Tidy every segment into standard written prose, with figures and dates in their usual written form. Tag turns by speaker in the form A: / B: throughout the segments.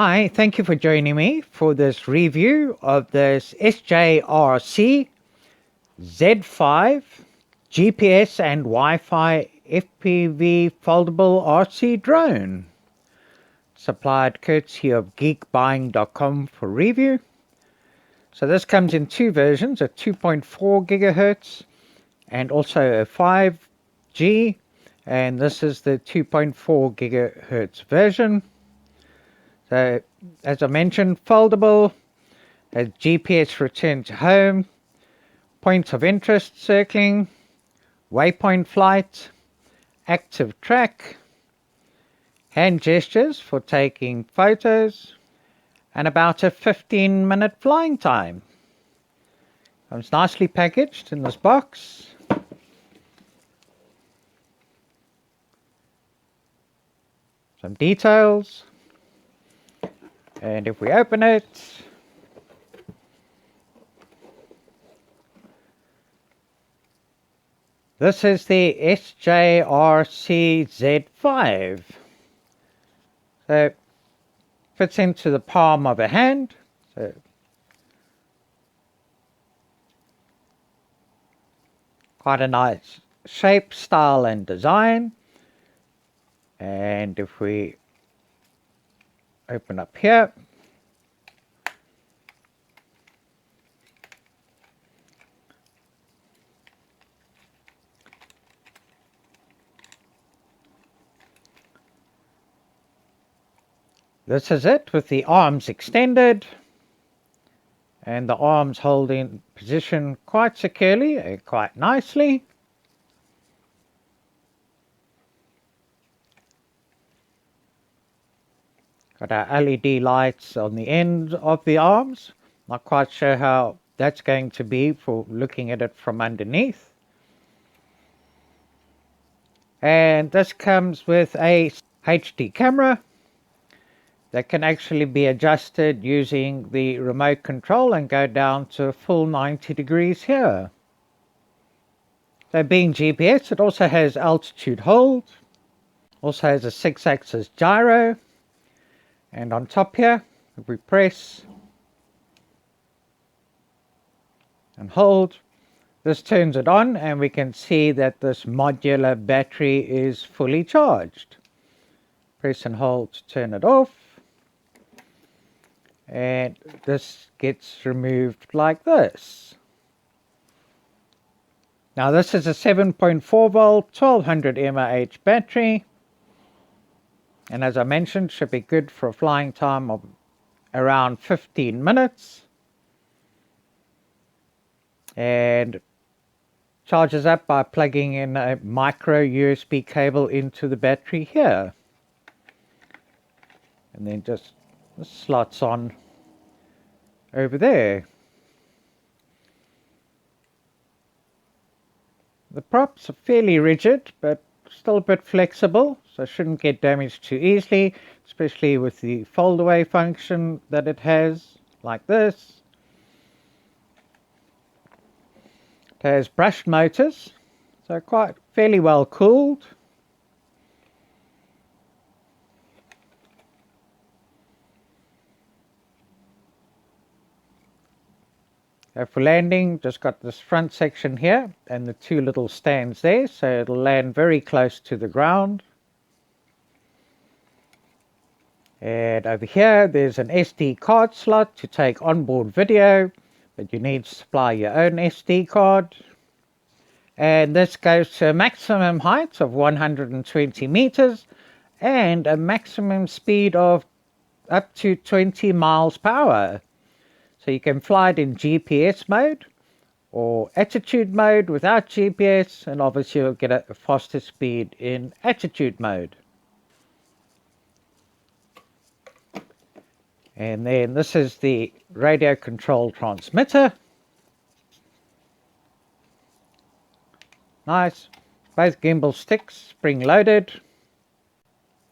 A: Hi, thank you for joining me for this review of this SJRC Z5 GPS and Wi-Fi FPV foldable RC drone. Supplied courtesy of Geekbuying.com for review. So this comes in two versions, a 2.4 gigahertz and also a 5G, and this is the 2.4 gigahertz version. So, as I mentioned, foldable, has GPS return to home, points of interest circling, waypoint flight, active track, hand gestures for taking photos, and about a 15-minute flying time. Comes nicely packaged in this box. Some details. And if we open it, this is the SJRC Z5. So it fits into the palm of a hand. So quite a nice shape, style and design. And if we open up here, this is it with the arms extended and the arms holding position quite securely and quite nicely. Got our LED lights on the end of the arms. Not quite sure how that's going to be for looking at it from underneath. And this comes with a HD camera that can actually be adjusted using the remote control and go down to a full 90 degrees here. So being GPS, it also has altitude hold, also has a 6-axis gyro. And on top here, if we press and hold, this turns it on and we can see that this modular battery is fully charged. Press and hold to turn it off. And this gets removed like this. Now this is a 7.4 volt 1200 mAh battery. And as I mentioned, should be good for a flying time of around 15 minutes. And charges up by plugging in a micro USB cable into the battery here. And then just slots on over there. The props are fairly rigid, but still a bit flexible, so shouldn't get damaged too easily, especially with the fold away function that it has, like this. It has brushed motors, so quite fairly well cooled. For landing, just got this front section here and the two little stands there, so it'll land very close to the ground. And over here, there's an SD card slot to take onboard video, but you need to supply your own SD card. And this goes to a maximum height of 120 meters and a maximum speed of up to 20 miles per hour. So you can fly it in GPS mode or attitude mode without GPS, and obviously you'll get a faster speed in attitude mode. And then this is the radio control transmitter. Nice. Both gimbal sticks spring loaded.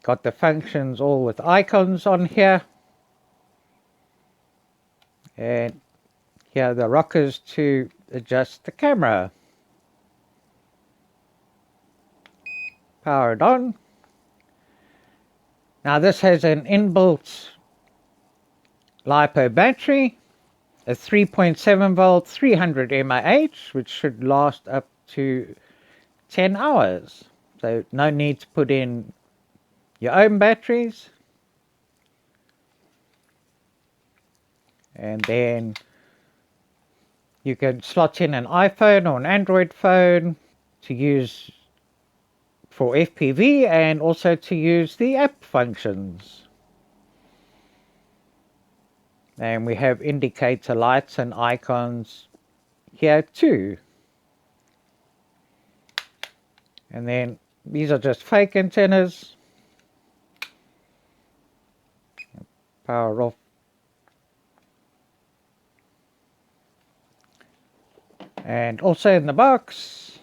A: Got the functions all with icons on here. And here are the rockers to adjust the camera. Powered on. Now this has an inbuilt LiPo battery, a 3.7 volt 300 mAh, which should last up to 10 hours. So no need to put in your own batteries. And then you can slot in an iPhone or an Android phone to use for FPV and also to use the app functions. And we have indicator lights and icons here too. And then these are just fake antennas. Power off. And also in the box,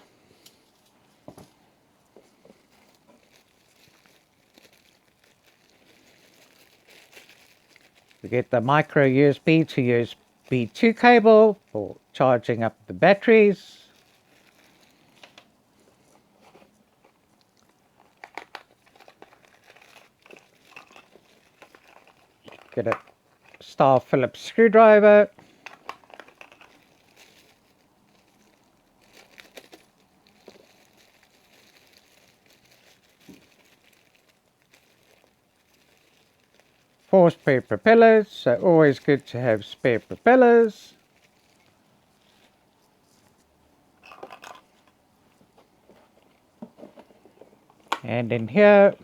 A: we get the micro USB to USB 2 cable for charging up the batteries. Get a star Phillips screwdriver. Four spare propellers, so always good to have spare propellers. And in here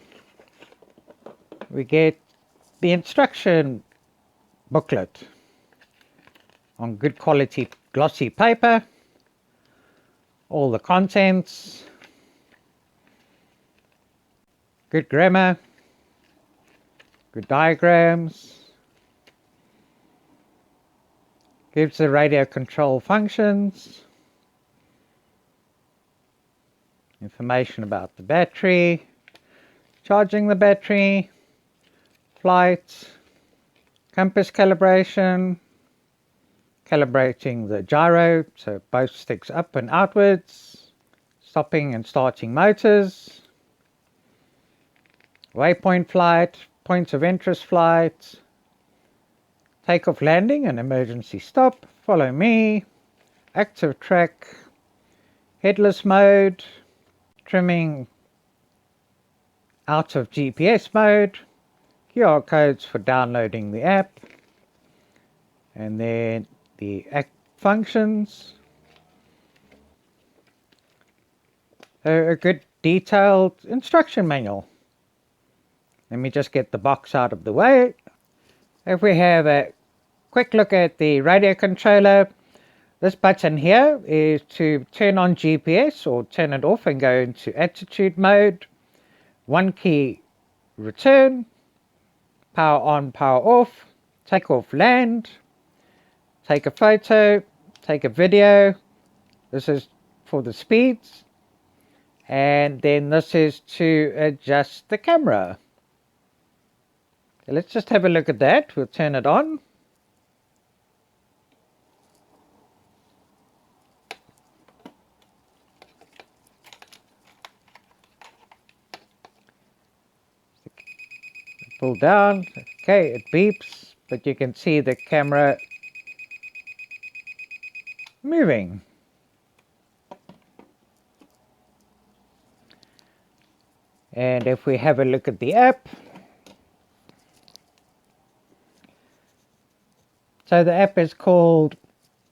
A: we get the instruction booklet on good quality glossy paper, all the contents, good grammar, good diagrams, gives the radio control functions, information about the battery, charging the battery, flight, compass calibration, calibrating the gyro so both sticks up and outwards, stopping and starting motors, waypoint flight, points of interest flight, takeoff landing and emergency stop, follow me, active track, headless mode, trimming out of GPS mode, QR codes for downloading the app, and then the app functions. A good detailed instruction manual. Let me just get the box out of the way. If we have a quick look at the radio controller, this button here is to turn on GPS or turn it off and go into attitude mode. One key return, power on, power off, take off, land, take a photo, take a video. This is for the speeds. And then this is to adjust the camera. So let's just have a look at that. We'll turn it on. Pull down. Okay, it beeps, but you can see the camera moving. And if we have a look at the app, so the app is called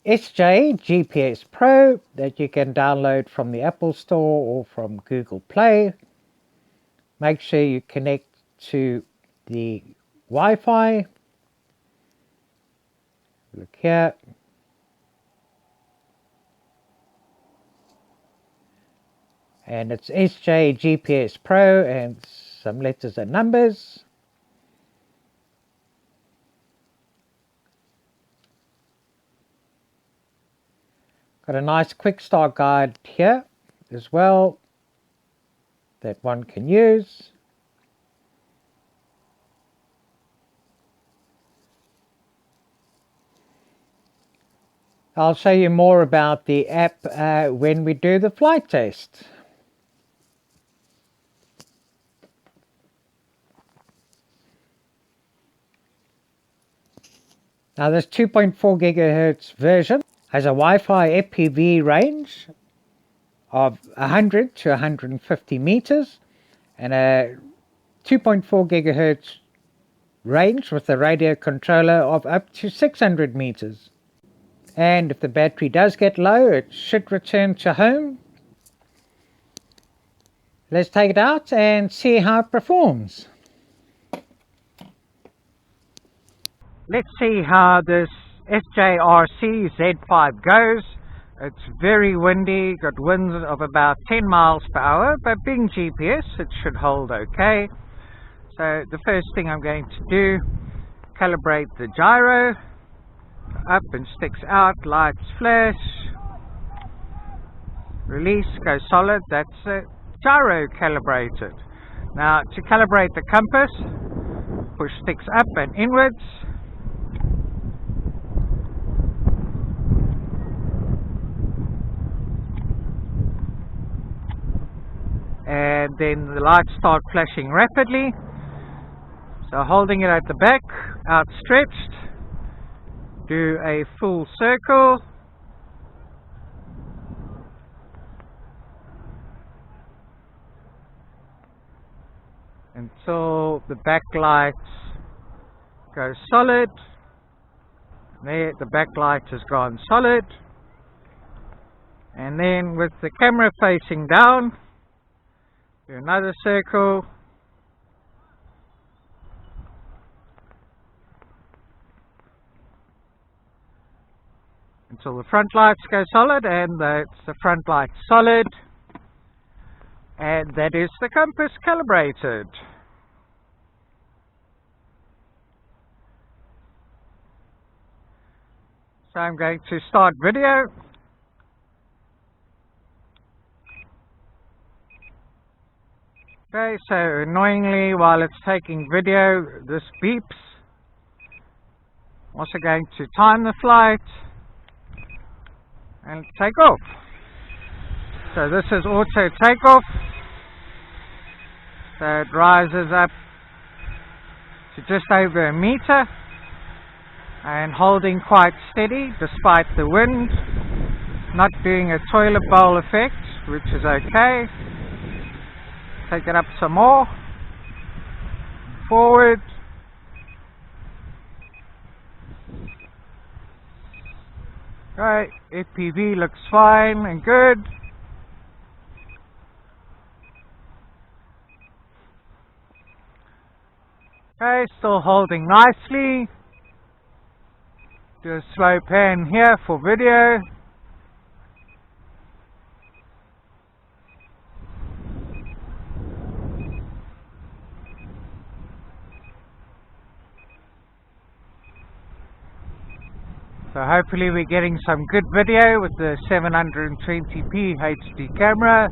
A: SJRC Pro that you can download from the Apple Store or from Google Play. Make sure you connect to the Wi-Fi. Look here. And it's SJRC Pro and some letters and numbers. Got a nice quick start guide here as well that one can use. I'll show you more about the app when we do the flight test. Now this 2.4 gigahertz version has a Wi-Fi FPV range of 100 to 150 meters and a 2.4 gigahertz range with a radio controller of up to 600 meters. And if the battery does get low, it should return to home. Let's take it out and see how it performs. Let's see how this SJRC Z5 goes. It's very windy, got winds of about 10 miles per hour, but being GPS it should hold okay. So the first thing I'm going to do, calibrate the gyro. Up and sticks out, lights flash. Release, go solid, that's it. Gyro calibrated. Now to calibrate the compass, push sticks up and inwards. And then the lights start flashing rapidly. So holding it at the back, outstretched, do a full circle. Until the backlight goes solid. There, the backlight has gone solid. And then with the camera facing down, do another circle. Until the front lights go solid, and the front light solid. And that is the compass calibrated. So I'm going to start video. Okay, so annoyingly while it's taking video, this beeps. I'm also going to time the flight and take off. So this is auto takeoff. So it rises up to just over a meter and holding quite steady despite the wind, not doing a toilet bowl effect, which is okay. Take it up some more, forward. Right, FPV looks fine and good. Okay, still holding nicely. Do a slow pan here for video. So hopefully we're getting some good video with the 720p HD camera.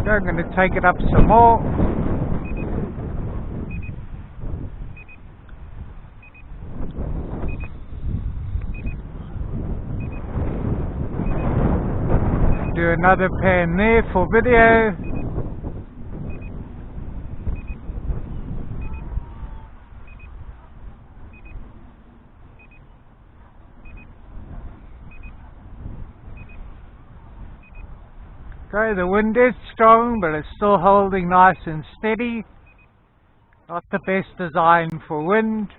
A: So I'm going to take it up some more. Do another pan there for video. Okay, the wind is strong, but it's still holding nice and steady. Not the best design for wind.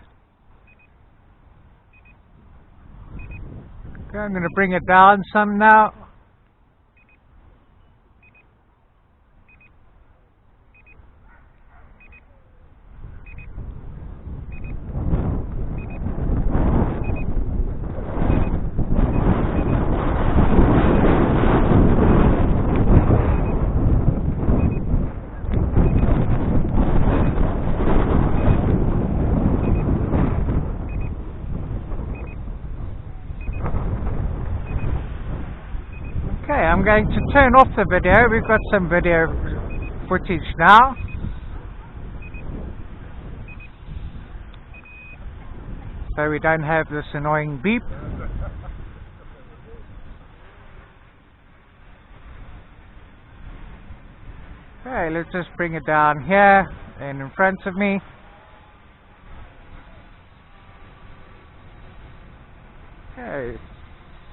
A: Okay, I'm going to bring it down some now. Okay, I'm going to turn off the video. We've got some video footage now. So we don't have this annoying beep. Okay, let's just bring it down here and in front of me. Okay.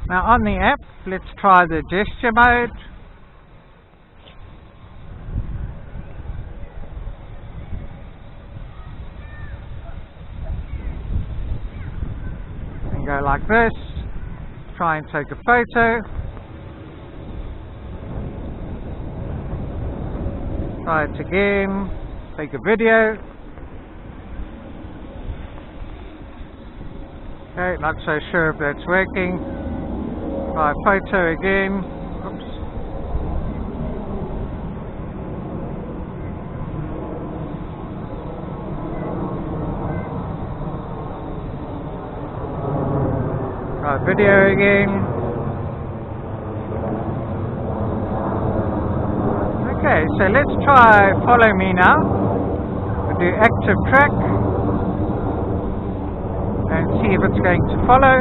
A: Now on the app, let's try the gesture mode. And go like this. Try and take a photo. Try it again. Take a video. Okay, not so sure if that's working. Try a photo again. Oops. Try video again. Okay, so let's try follow me now. We'll do active track and see if it's going to follow.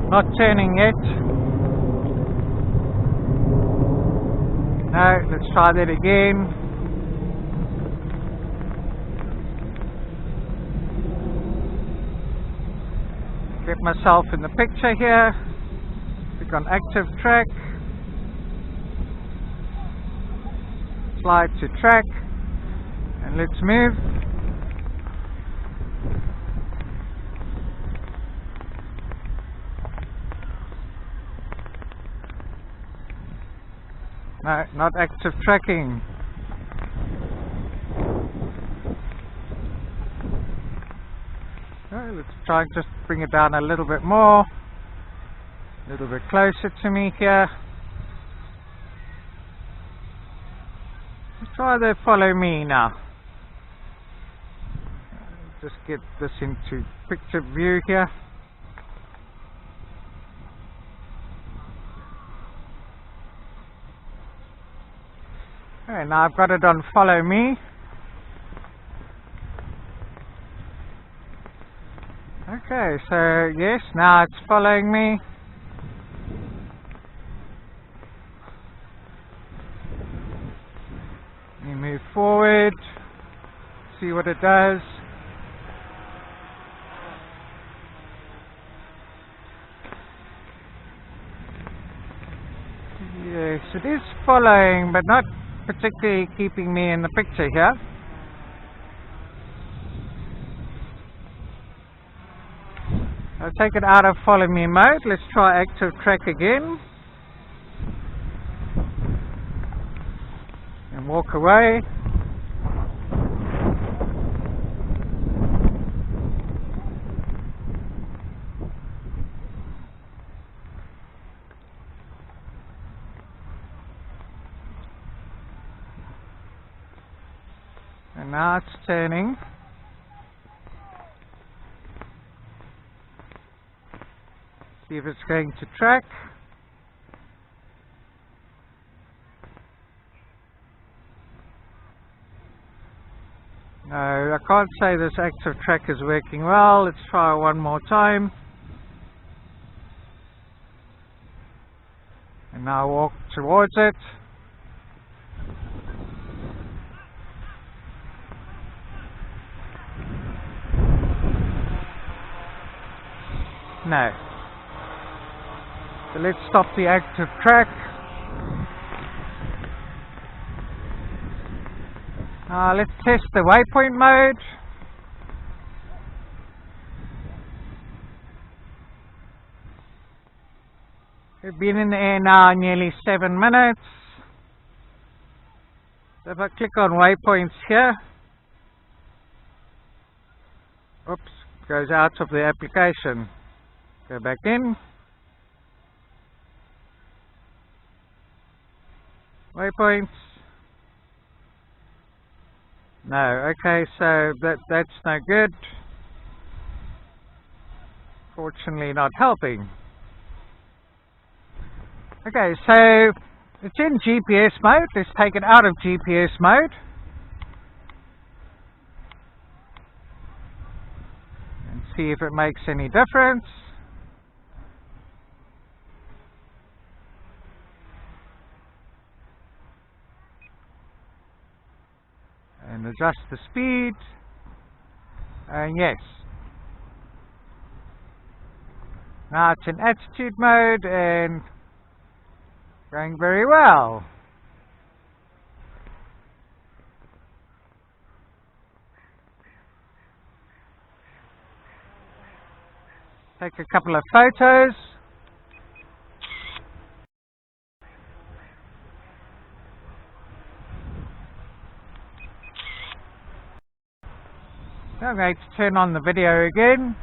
A: Not turning yet. No, let's try that again. Get myself in the picture here. Click on active track. Slide to track. And let's move. No, not active tracking. Okay, let's try and just bring it down a little bit more. A little bit closer to me here. Let's try the follow me now. Just get this into picture view here. Okay, now I've got it on follow me. Okay, so yes, now it's following me. We move forward, see what it does. Yes, it is following, but not particularly keeping me in the picture here. I'll take it out of follow me mode. Let's try active track again. And walk away. And now it's turning. See if it's going to track. No, I can't say this active track is working well. Let's try one more time. And now walk towards it. No. So let's stop the active track. Let's test the waypoint mode. We've been in the air now nearly 7 minutes. So if I click on waypoints here, oops, goes out of the application. Go back in. Waypoints. No, okay, so that's no good. Fortunately not helping. Okay, so it's in GPS mode. Let's take it out of GPS mode. And see if it makes any difference. And adjust the speed. Yes. Now it's in attitude mode and going very well. Take a couple of photos. I'm going to turn on the video again.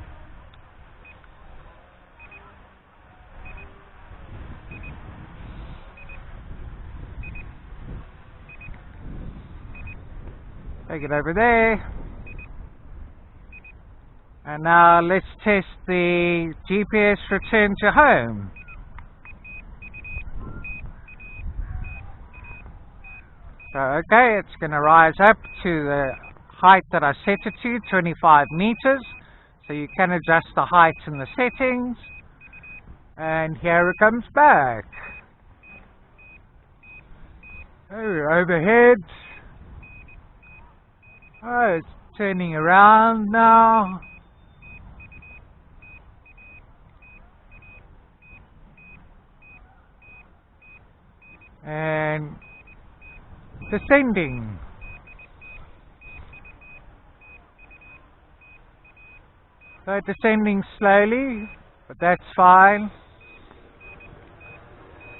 A: Take it over there. And now let's test the GPS return to home. So okay, it's going to rise up to the height that I set it to, 25 meters. So you can adjust the height in the settings. And here it comes back. Oh, we're overhead. Oh, it's turning around now. And descending. So descending slowly, but that's fine.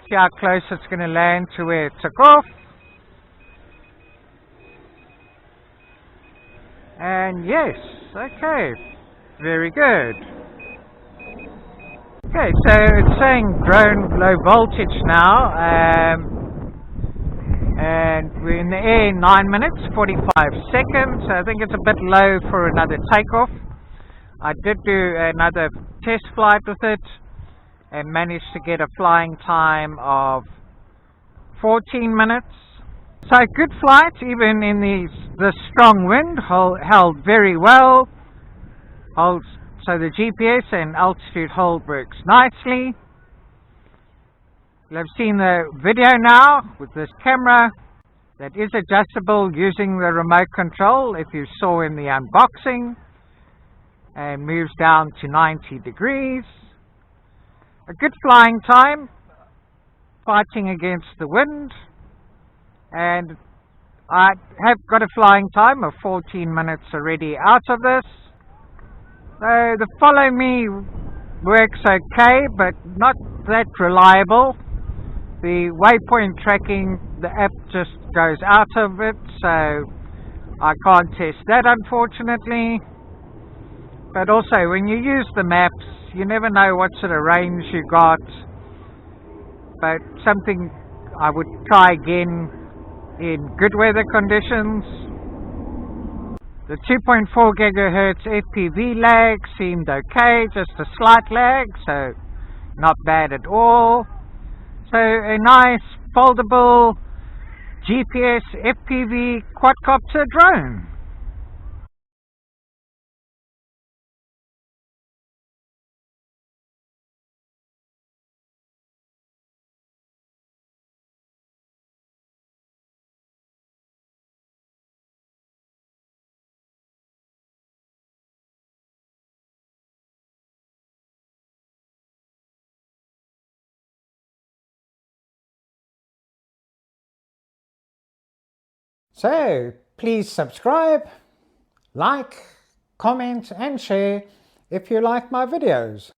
A: See how close it's going to land to where it took off. And yes, okay, very good. Okay, so it's saying drone low voltage now, and we're in the air 9 minutes 45 seconds. So I think it's a bit low for another takeoff. I did do another test flight with it and managed to get a flying time of 14 minutes. So good flight, even in the strong wind, held very well. So the GPS and altitude hold works nicely. You'll have seen the video now with this camera that is adjustable using the remote control, if you saw in the unboxing, and moves down to 90 degrees. A good flying time, fighting against the wind, and I have got a flying time of 14 minutes already out of this. So the follow me works okay, but not that reliable. The Waypoint tracking, the app just goes out of it, so I can't test that unfortunately. But also when you use the maps, you never know what sort of range you got. But something I would try again in good weather conditions. The 2.4 gigahertz FPV lag seemed okay, just a slight lag, so not bad at all. So a nice foldable GPS FPV quadcopter drone. So please subscribe, like, comment and share if you like my videos.